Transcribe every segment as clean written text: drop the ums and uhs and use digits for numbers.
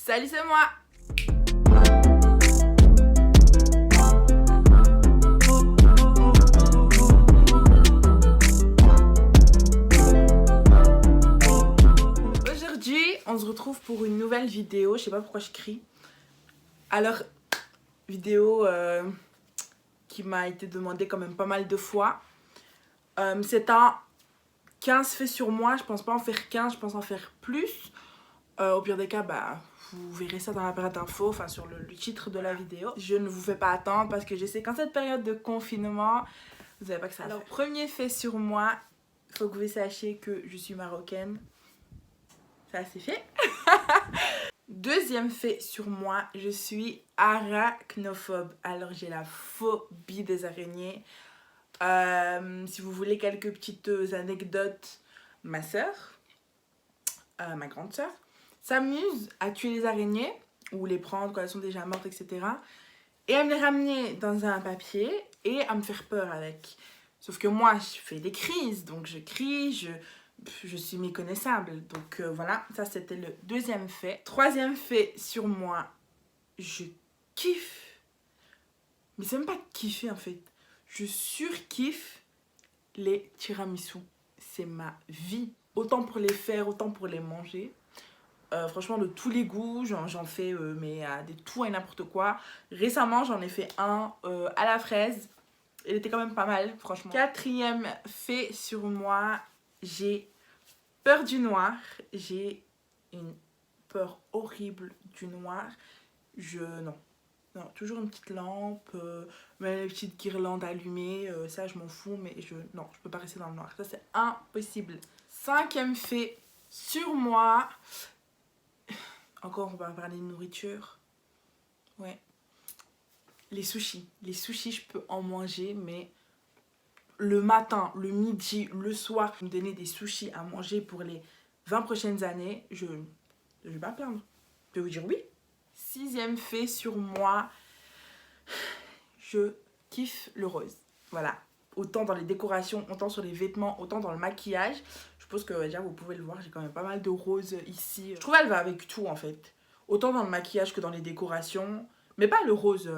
Salut, c'est moi. Aujourd'hui, on se retrouve pour une nouvelle vidéo. Je sais pas pourquoi je crie. Alors, vidéo qui m'a été demandée quand même pas mal de fois. C'est un 15 faits sur moi. Je pense pas en faire 15, je pense en faire plus. Au pire des cas, bah, vous verrez ça dans la barre d'infos, enfin sur le titre de la vidéo. Je ne vous fais pas attendre parce que je sais qu'en cette période de confinement, vous savez pas que ça. Alors, premier fait sur moi, il faut que vous sachiez que je suis marocaine. Ça, c'est fait. Deuxième fait sur moi, je suis arachnophobe. Alors, j'ai la phobie des araignées. Si vous voulez quelques petites anecdotes, ma soeur, ma grande soeur, s'amuse à tuer les araignées ou les prendre quand elles sont déjà mortes, etc. Et à me les ramener dans un papier et à me faire peur avec. Sauf que moi, je fais des crises, donc je crie, je suis méconnaissable. Donc voilà, ça c'était le deuxième fait. Troisième fait sur moi, je kiffe. Mais c'est même pas kiffer en fait. Je surkiffe les tiramisu. C'est ma vie. Autant pour les faire, autant pour les manger. Franchement, de tous les goûts, j'en fais mais à des tout et n'importe quoi. Récemment, j'en ai fait un à la fraise. Il était quand même pas mal, franchement. Quatrième fait sur moi, j'ai peur du noir. J'ai une peur horrible du noir. Non, toujours une petite lampe, même une petite guirlande allumée, ça je m'en fous, mais non, je peux pas rester dans le noir. Ça c'est impossible. Cinquième fait sur moi. Encore, on va parler de nourriture. Ouais. Les sushis. Les sushis, je peux en manger, mais le matin, le midi, le soir, me donner des sushis à manger pour les 20 prochaines années, je vais pas me plaindre. Je vais vous dire oui. Sixième fait sur moi, je kiffe le rose. Voilà. Autant dans les décorations, autant sur les vêtements, autant dans le maquillage. Je pense que déjà vous pouvez le voir, j'ai quand même pas mal de roses ici. Je trouve qu'elle va avec tout en fait. Autant dans le maquillage que dans les décorations. Mais pas le rose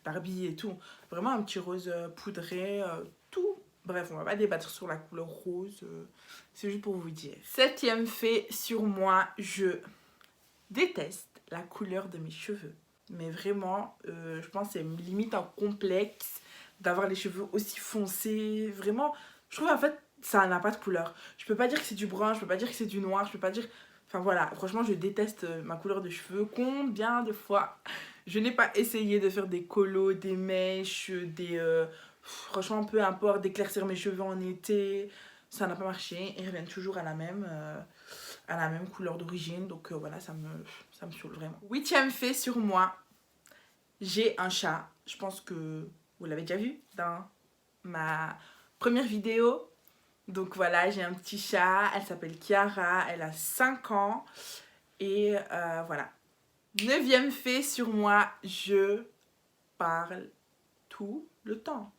Barbie et tout. Vraiment un petit rose poudré, tout. Bref, on va pas débattre sur la couleur rose. C'est juste pour vous dire. Septième fait sur moi, je déteste la couleur de mes cheveux. Mais vraiment, je pense que c'est limite un complexe d'avoir les cheveux aussi foncés. Vraiment, je trouve en fait, ça n'a pas de couleur. Je peux pas dire que c'est du brun, je peux pas dire que c'est du noir, je peux pas dire... Enfin voilà, franchement, je déteste ma couleur de cheveux. Combien de fois je n'ai pas essayé de faire des colos, des mèches, franchement, peu importe, d'éclaircir mes cheveux en été. Ça n'a pas marché. Ils reviennent toujours à la même couleur d'origine. Donc voilà, ça me saoule vraiment. Huitième fait sur moi, j'ai un chat. Je pense que vous l'avez déjà vu dans ma première vidéo. Donc voilà, j'ai un petit chat, elle s'appelle Kiara, elle a 5 ans. Et voilà. Neuvième fait sur moi, je parle tout le temps.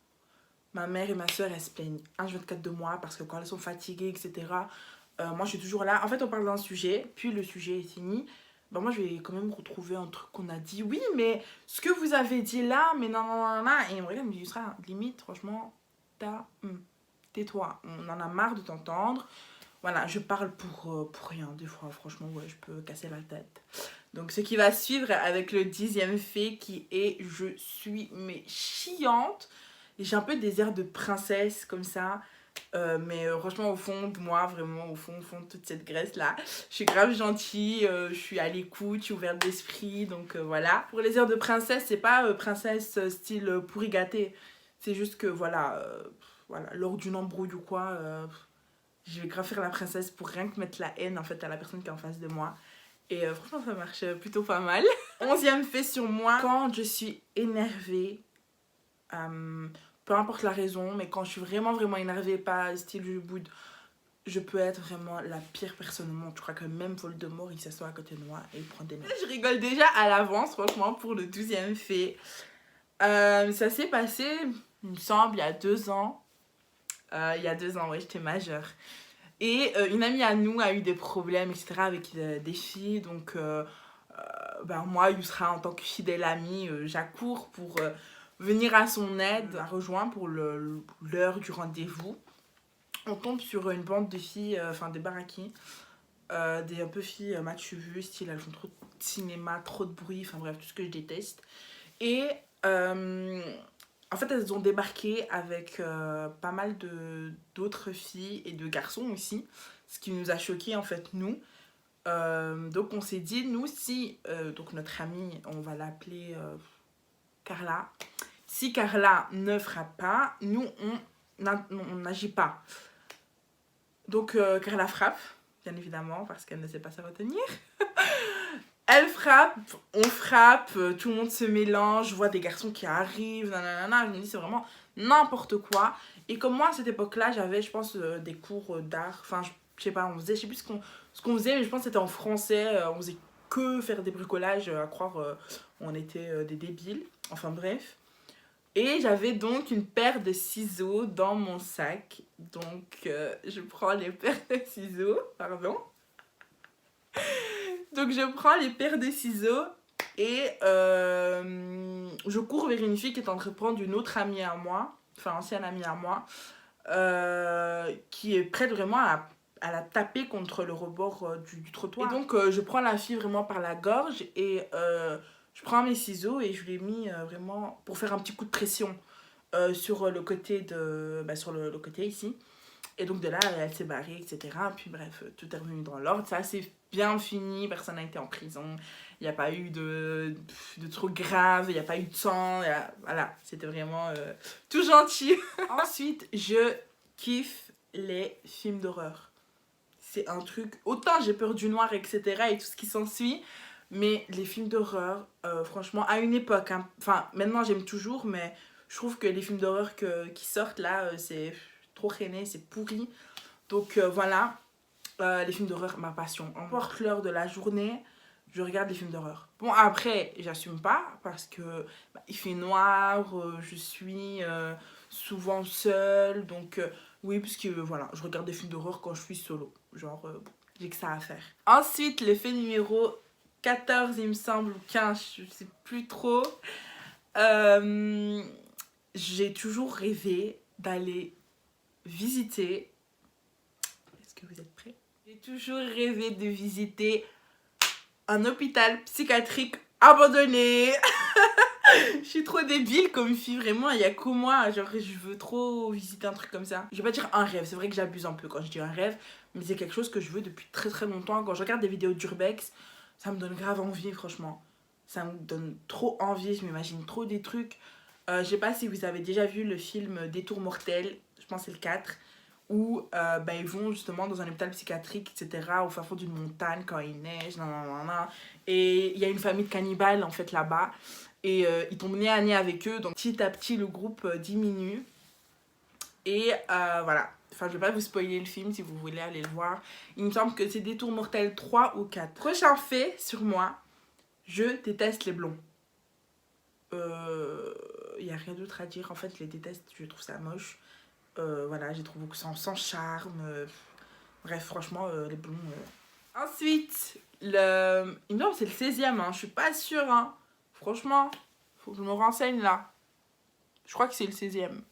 Ma mère et ma soeur, elles se plaignent H24 de moi parce que quand elles sont fatiguées, etc., moi je suis toujours là. En fait, on parle d'un sujet, puis le sujet est fini. Ben moi je vais quand même retrouver un truc qu'on a dit. Oui, mais ce que vous avez dit là, mais non, non, non, non. Et il me regarde, il me dit, Yusra, limite, franchement, tais-toi, on en a marre de t'entendre. Voilà, je parle pour rien, des fois, franchement, ouais, je peux casser la tête. Donc, ce qui va suivre avec le 10e fait qui est je suis mais chiante. J'ai un peu des airs de princesse comme ça. Mais franchement, au fond de moi, vraiment, au fond de toute cette graisse-là, je suis grave gentille, je suis à l'écoute, je suis ouverte d'esprit, donc voilà. Pour les airs de princesse, c'est pas princesse style pourri gâté. C'est juste que, voilà, lors d'une embrouille ou quoi, je vais grave faire la princesse pour rien que mettre la haine, en fait, à la personne qui est en face de moi. Et franchement, ça marche plutôt pas mal. 11e fait sur moi, quand je suis énervée, peu importe la raison, mais quand je suis vraiment, vraiment énervée, pas style je boude, je peux être vraiment la pire personne au monde. Je crois que même Voldemort, il s'assoit à côté de moi et il prend des notes. Je rigole déjà à l'avance, franchement, pour le 12e fait. Ça s'est passé, il me semble, il y a 2 ans. Il y a 2 ans, ouais, j'étais majeure. Et une amie à nous a eu des problèmes, etc. avec des filles. Donc ben moi, Yousra, en tant que fidèle amie, j'accours pour venir à son aide, la rejoindre pour l'heure du rendez-vous. On tombe sur une bande de filles, enfin des baraquis, des un peu filles match vu, style elles font trop de cinéma, trop de bruit, enfin bref, tout ce que je déteste. Et en fait, elles ont débarqué avec pas mal d'autres filles et de garçons aussi, ce qui nous a choqués en fait, nous. Donc on s'est dit, nous, si donc notre amie, on va l'appeler Carla, si Carla ne frappe pas, nous, on n'agit pas. Donc Carla frappe, bien évidemment, parce qu'elle ne sait pas se retenir. Elle frappe, on frappe, tout le monde se mélange, je vois des garçons qui arrivent, nanana, je me dis c'est vraiment n'importe quoi. Et comme moi à cette époque-là, j'avais je pense des cours d'art, enfin je sais pas, on faisait, je sais plus ce qu'on faisait, mais je pense que c'était en français, on faisait que faire des bricolages, à croire on était des débiles, enfin bref. Et j'avais donc une paire de ciseaux dans mon sac, donc je prends les paires de ciseaux, pardon. Donc je prends les paires de ciseaux et je cours vers une fille qui est en train de prendre une autre amie à moi, enfin ancienne amie à moi, qui est prête vraiment à la taper contre le rebord du trottoir. Et donc je prends la fille vraiment par la gorge et je prends mes ciseaux et je lui ai mis vraiment pour faire un petit coup de pression sur le côté sur le côté ici. Et donc de là, elle s'est barrée, etc. Puis bref, tout est revenu dans l'ordre. Ça c'est bien fini, personne n'a été en prison. Il n'y a pas eu de trucs graves, il n'y a pas eu de sang. Voilà, c'était vraiment tout gentil. Ensuite, je kiffe les films d'horreur. C'est un truc... Autant j'ai peur du noir, etc. et tout ce qui s'ensuit. Mais les films d'horreur, franchement, à une époque... Hein, enfin, maintenant j'aime toujours, mais je trouve que les films d'horreur qui sortent là, c'est... trop rené, c'est pourri. Donc voilà, les films d'horreur, ma passion. N'importe l'heure de la journée, je regarde les films d'horreur. Bon, après, j'assume pas parce que il fait noir, je suis souvent seule. Donc oui, parce que voilà, je regarde des films d'horreur quand je suis solo. Genre, j'ai que ça à faire. Ensuite, le fait numéro 14, il me semble, ou 15, je sais plus trop. J'ai toujours rêvé d'aller visiter. Est-ce que vous êtes prêts? J'ai toujours rêvé de visiter un hôpital psychiatrique abandonné. Je suis trop débile comme fille, vraiment, il y a que moi, genre je veux trop visiter un truc comme ça. Je vais pas dire un rêve, c'est vrai que j'abuse un peu quand je dis un rêve, mais c'est quelque chose que je veux depuis très très longtemps. Quand je regarde des vidéos d'Urbex, ça me donne grave envie, franchement. Ça me donne trop envie, je m'imagine trop des trucs. Je sais pas si vous avez déjà vu le film Détour mortel, je pense que c'est le 4, où ils vont justement dans un hôpital psychiatrique, etc., au fin fond d'une montagne quand il neige, et il y a une famille de cannibales en fait là-bas, et ils tombent nez à nez avec eux, donc petit à petit le groupe diminue, et voilà. Enfin, je vais pas vous spoiler le film si vous voulez aller le voir. Il me semble que c'est Détour mortel 3 ou 4. Prochain fait sur moi, je déteste les blonds. Il n'y a rien d'autre à dire, en fait je les déteste, je trouve ça moche. Voilà, j'ai trouvé que sans charme. Bref, franchement, les blonds. Ensuite, non, c'est le 16e, hein, je suis pas sûre. Hein. Franchement, faut que je me renseigne là. Je crois que c'est le 16e.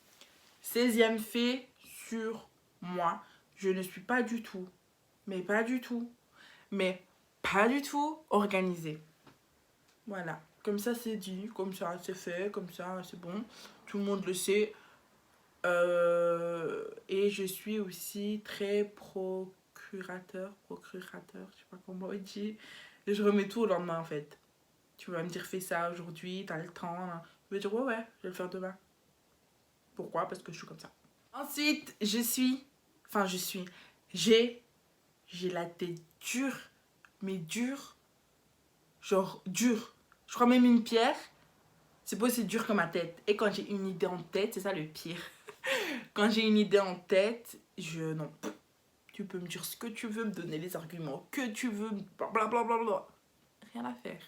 16e fait sur moi. Je ne suis pas du tout, mais pas du tout, mais pas du tout organisée. Voilà, comme ça c'est dit, comme ça c'est fait, comme ça c'est bon. Tout le monde le sait. Et je suis aussi très procurateur, je sais pas comment on dit. Et je remets tout au lendemain en fait. Tu vas me dire fais ça aujourd'hui, t'as le temps. Hein. Je vais dire ouais, je vais le faire demain. Pourquoi? Parce que je suis comme ça. Ensuite, j'ai la tête dure, mais dure, genre dure. Je crois même une pierre, c'est pas aussi dur que ma tête. Et quand j'ai une idée en tête, c'est ça le pire. Quand j'ai une idée en tête, non. Tu peux me dire ce que tu veux, me donner les arguments que tu veux, blablabla. Rien à faire.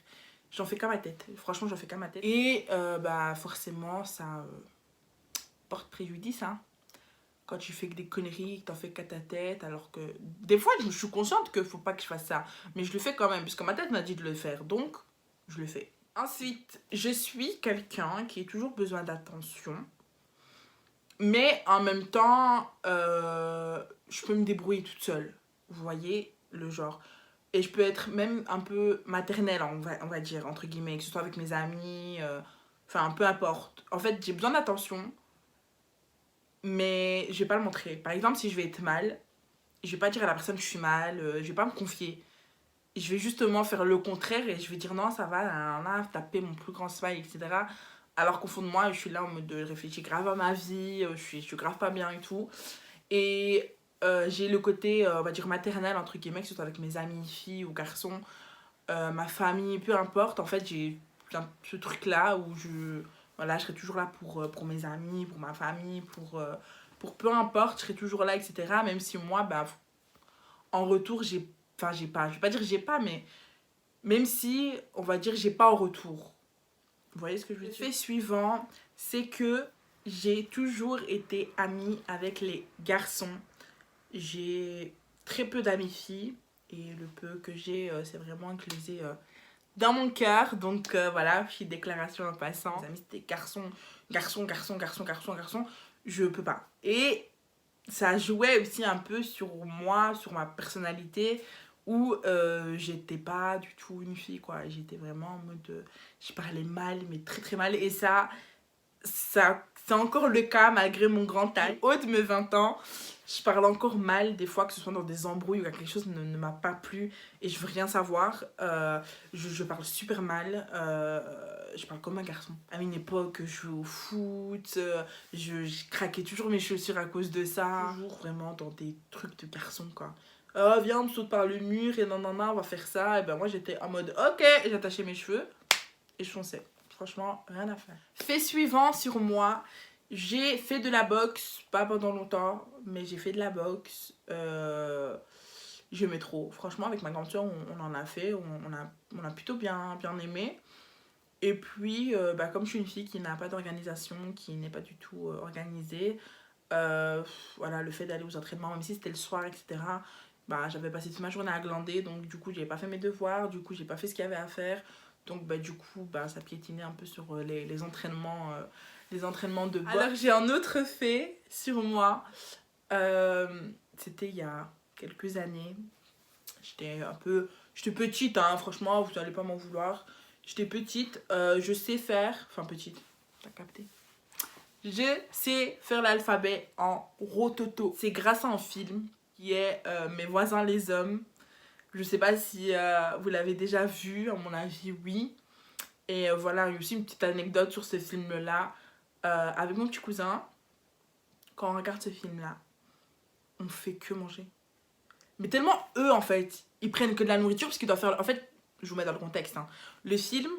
J'en fais qu'à ma tête. Franchement, j'en fais qu'à ma tête. Et forcément, ça porte préjudice. Hein. Quand tu fais que des conneries, que t'en fais qu'à ta tête, alors que... Des fois, je suis consciente qu'il faut pas que je fasse ça. Mais je le fais quand même, puisque ma tête m'a dit de le faire. Donc, je le fais. Ensuite, je suis quelqu'un qui a toujours besoin d'attention. Mais en même temps, je peux me débrouiller toute seule. Vous voyez le genre. Et je peux être même un peu maternelle, on va dire, entre guillemets, que ce soit avec mes amis, enfin, peu importe. En fait, j'ai besoin d'attention, mais je vais pas le montrer. Par exemple, si je vais être mal, je vais pas dire à la personne que je suis mal, je vais pas me confier. Je vais justement faire le contraire et je vais dire non, ça va, là, taper mon plus grand smile, etc. Alors qu'au fond de moi, je suis là en mode de réfléchir grave à ma vie, je suis grave pas bien et tout. Et j'ai le côté, on va dire, maternel, entre guillemets, que ce soit avec mes amis, filles ou garçons, ma famille, peu importe. En fait, j'ai ce truc-là où voilà, je serai toujours là pour mes amis, pour ma famille, pour peu importe, je serai toujours là, etc. Même si moi, bah, en retour, j'ai pas, je vais pas dire j'ai pas, mais même si, on va dire, j'ai pas en retour. Vous voyez ce que je veux dire? Le fait suivant, c'est que j'ai toujours été amie avec les garçons. J'ai très peu d'amis filles et le peu que j'ai, c'est vraiment que je les ai dans mon cœur. Donc voilà, petite déclaration en passant. Les amis, c'était garçon, garçon, garçon, garçon, garçon, garçon. Je peux pas. Et ça jouait aussi un peu sur moi, sur ma personnalité, où j'étais pas du tout une fille, quoi. J'étais vraiment en mode... je parlais mal, mais très très mal. Et ça c'est encore le cas malgré mon grand âge. Au de mes 20 ans, je parle encore mal des fois, que ce soit dans des embrouilles ou quelque chose ne m'a pas plu et je veux rien savoir. Je parle super mal. Je parle comme un garçon. À une époque, je jouais au foot. Je craquais toujours mes chaussures à cause de ça. Toujours vraiment dans des trucs de garçon, quoi. Oh, viens, on me saute par le mur et non, non, non, on va faire ça. Et ben moi, j'étais en mode ok, j'attachais mes cheveux et je fonçais. Franchement, rien à faire. Fait suivant sur moi, j'ai fait de la boxe, pas pendant longtemps, mais j'ai fait de la boxe. J'aimais trop. Franchement, avec ma grande soeur, on en a fait, on a plutôt bien aimé. Et puis, bah, comme je suis une fille qui n'a pas d'organisation, qui n'est pas du tout organisée, voilà, le fait d'aller aux entraînements, même si c'était le soir, etc., bah, j'avais passé toute ma journée à glander, donc du coup, j'avais pas fait mes devoirs, du coup, j'ai pas fait ce qu'il y avait à faire. Donc bah, du coup, bah, ça piétinait un peu sur les entraînements de boxe. Alors j'ai un autre fait sur moi. C'était il y a quelques années. J'étais petite, hein, franchement, vous n'allez pas m'en vouloir. J'étais petite, je sais faire... Enfin petite, t'as capté? Je sais faire l'alphabet en rototo. C'est grâce à un film qui est Mes voisins les hommes. Je sais pas si vous l'avez déjà vu, à mon avis, oui. Et voilà, il y a aussi une petite anecdote sur ce film-là. Avec mon petit cousin, quand on regarde ce film-là, on fait que manger. Mais tellement eux, en fait, ils prennent que de la nourriture parce qu'ils doivent faire... En fait, je vous mets dans le contexte. Hein. Le film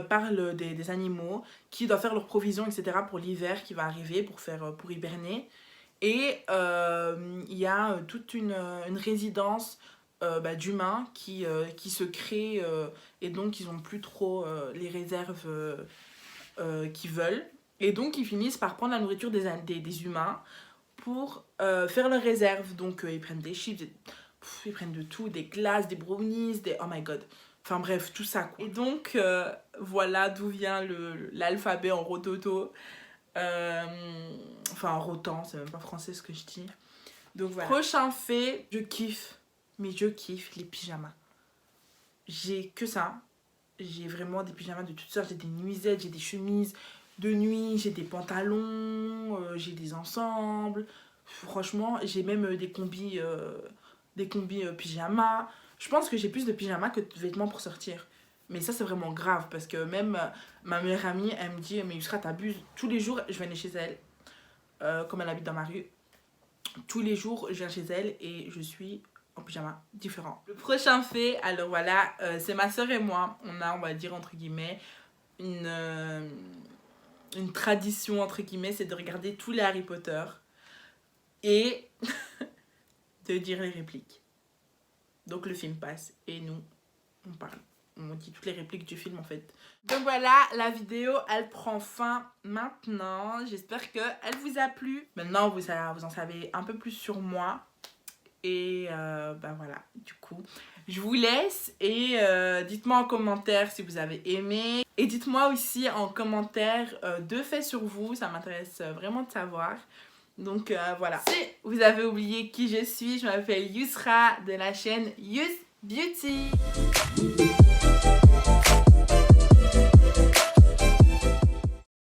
parle des animaux qui doivent faire leurs provisions, etc. pour l'hiver qui va arriver, pour hiberner. Et il y a toute une résidence bah, d'humains qui se crée et donc ils n'ont plus trop les réserves qu'ils veulent. Et donc ils finissent par prendre la nourriture des humains pour faire leurs réserves. Donc ils prennent des chips, ils prennent de tout, des glaces, des brownies, des... Oh my god. Enfin bref, tout ça quoi. Et donc voilà d'où vient l'alphabet en rototo. Enfin en rotan, c'est même pas français ce que je dis. Donc voilà. Prochain fait, je kiffe. Mais je kiffe les pyjamas. J'ai que ça. J'ai vraiment des pyjamas de toutes sortes. J'ai des nuisettes, j'ai des chemises de nuit, j'ai des pantalons, j'ai des ensembles. Franchement, j'ai même des combis pyjamas. Je pense que j'ai plus de pyjamas que de vêtements pour sortir. Mais ça, c'est vraiment grave parce que même ma meilleure amie, elle me dit, mais Yusra, t'abuses. Tous les jours, je venais chez elle, comme elle habite dans ma rue. Tous les jours, je viens chez elle et je suis en pyjama différent. Le prochain fait, alors voilà, c'est ma soeur et moi. On va dire, entre guillemets, une tradition, entre guillemets, c'est de regarder tous les Harry Potter et de dire les répliques. Donc le film passe et nous, on parle. On dit toutes les répliques du film en fait. Donc voilà, la vidéo, elle prend fin maintenant. J'espère qu'elle vous a plu. Maintenant, vous en savez un peu plus sur moi. Et bah voilà, du coup, Je vous laisse et dites-moi en commentaire si vous avez aimé. Et dites-moi aussi en commentaire 2 faits sur vous, ça m'intéresse vraiment de savoir. Donc voilà, si vous avez oublié qui je m'appelle Yousra de la chaîne Yous Beauty.